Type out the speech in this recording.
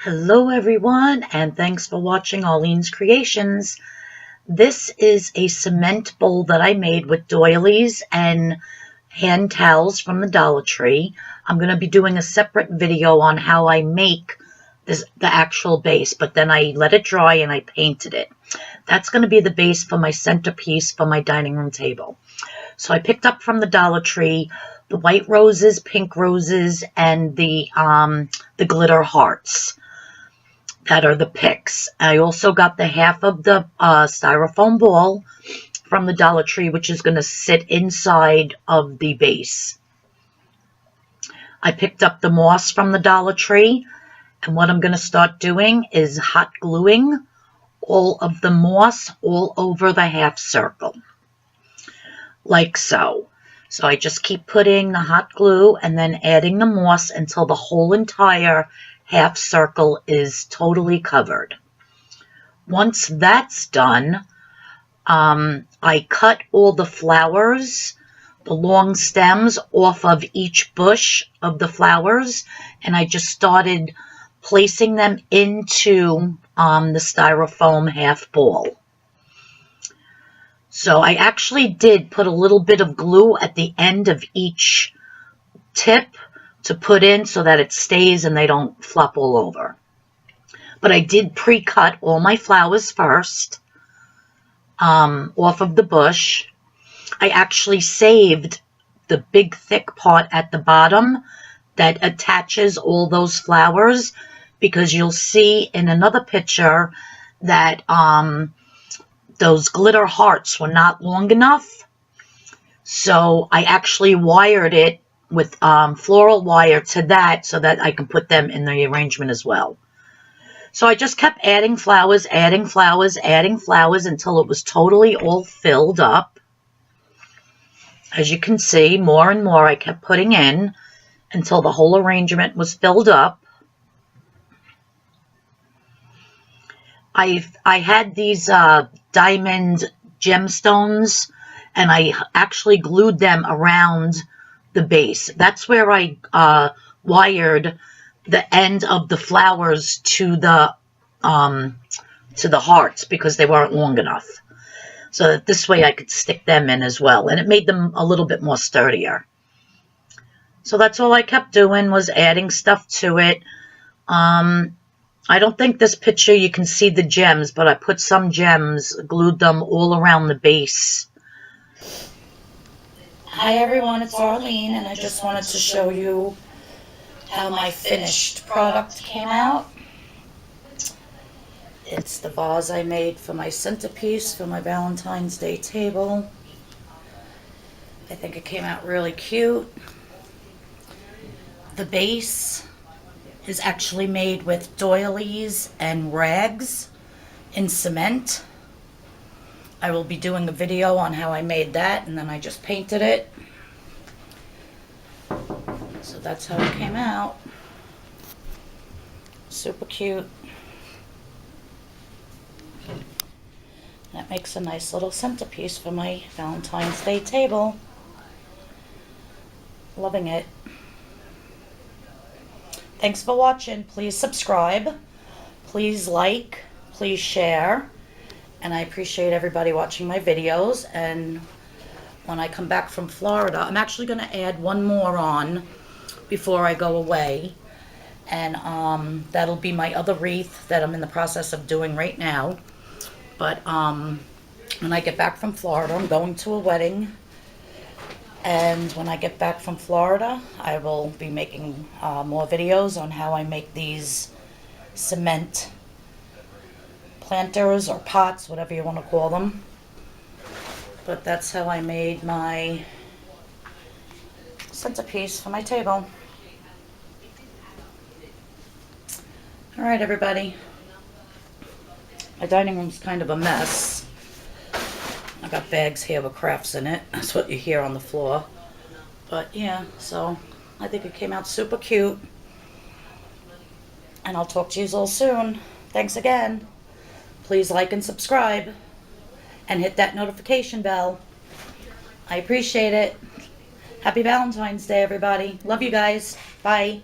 Hello everyone, and thanks for watching Arlene's Creations. This is a cement bowl that I made with doilies and hand towels from the Dollar Tree. I'm going to be doing a separate video on how I make the actual base, but then I let it dry and I painted it. That's going to be the base for my centerpiece for my dining room table. So I picked up from the Dollar Tree the white roses, pink roses, and the glitter hearts. That are the picks. I also got the half of the styrofoam ball from the Dollar Tree, which is going to sit inside of the base. I picked up the moss from the Dollar Tree, and what I'm going to start doing is hot gluing all of the moss all over the half circle, like so. So I just keep putting the hot glue and then adding the moss until the whole entire half circle is totally covered. Once that's done, I cut all the flowers, the long stems off of each bush of the flowers, and I just started placing them into the styrofoam half ball. So I actually did put a little bit of glue at the end of each tip to put in so that it stays and they don't flop all over. But I did pre-cut all my flowers first off of the bush. I actually saved the big thick part at the bottom that attaches all those flowers, because you'll see in another picture that those glitter hearts were not long enough. So I actually wired it with floral wire to that so that I can put them in the arrangement as well. So I just kept adding flowers, adding flowers, adding flowers until it was totally all filled up. As you can see, more and more I kept putting in until the whole arrangement was filled up. I had these diamond gemstones, and I actually glued them around the base. That's where I wired the end of the flowers to the hearts, because they weren't long enough. So that this way I could stick them in as well, and it made them a little bit more sturdier. So that's all I kept doing, was adding stuff to it. I don't think this picture you can see the gems, but I put some gems, glued them all around the base. Hi everyone, it's Arlene, and I just wanted to show you how my finished product came out. It's the vase I made for my centerpiece for my Valentine's Day table. I think it came out really cute. The base is actually made with doilies and rags in cement. I will be doing a video on how I made that, and then I just painted it. So that's how it came out. Super cute. That makes a nice little centerpiece for my Valentine's Day table. Loving it. Thanks for watching. Please subscribe. Please like. Please share. And I appreciate everybody watching my videos. And when I come back from Florida, I'm actually going to add one more on before I go away. And that'll be my other wreath that I'm in the process of doing right now. But when I get back from Florida, I'm going to a wedding. And when I get back from Florida, I will be making more videos on how I make these cement planters or pots, whatever you want to call them. But that's how I made my centerpiece for my table. All right, everybody. My dining room's kind of a mess. I got bags here with crafts in it. That's what you hear on the floor. But yeah, so I think it came out super cute. And I'll talk to you all soon. Thanks again. Please like and subscribe. And hit that notification bell. I appreciate it. Happy Valentine's Day, everybody. Love you guys. Bye.